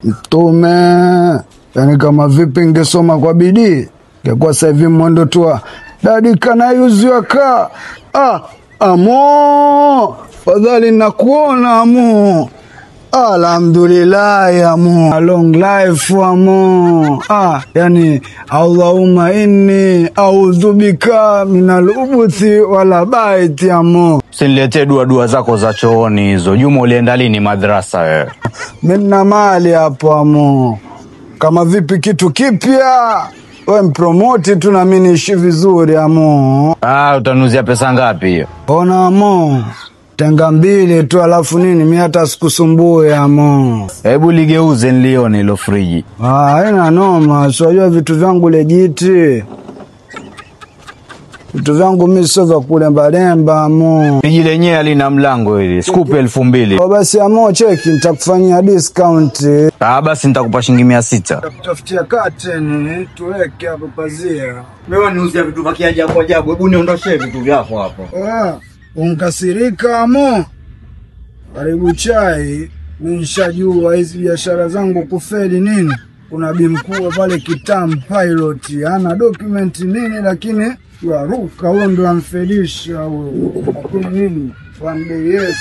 Mtume, yani kama vipi ningesoma kwa bidii ingekuwa sasa hivi mwendo tu dadi kana yuziwa ka amo fadhali nakuona amo. Alhamdulillah amo, long life amo. Yani Allahumma inni a'udhu bika minal ubuthi wala baiti amo. Usiniletee dua zako za chooni hizo. Juma ulienda lini madrasa wewe? Mimi na mali hapo amo. Kama vipi kitu kipya wewe mpromote tu na mimi niishi vizuri amo. Utanuzia pesa ngapi hiyo? Ona amo, tenga 2 tu alafu nini mimi hata sikusumbue amo. Hebu ligeuze nilione hilo friji. Haina noma, sio vitu vyangu legiti. Vitu vyangu mimi sio vya kulemba amo. Friji lenyewe halina mlango hili. Sikupe 2000. Basi amo cheki nitakufanyia discount. Basi nitakupa shilingi 600. Nitakutafutia curtain tuweke hapo pazia. Wewe niuzia vitu vya kiajabu ajabu. Hebu niondoshe vitu vyako hapo. Unkasirika amo. Karibu chai. Nishajua hizi biashara zangu kufeli nini. Kuna bi mkuu pale Kitam Pilot ana document nini lakini waruka huo ndo amfelisha huo. Lakini nini? One day yes.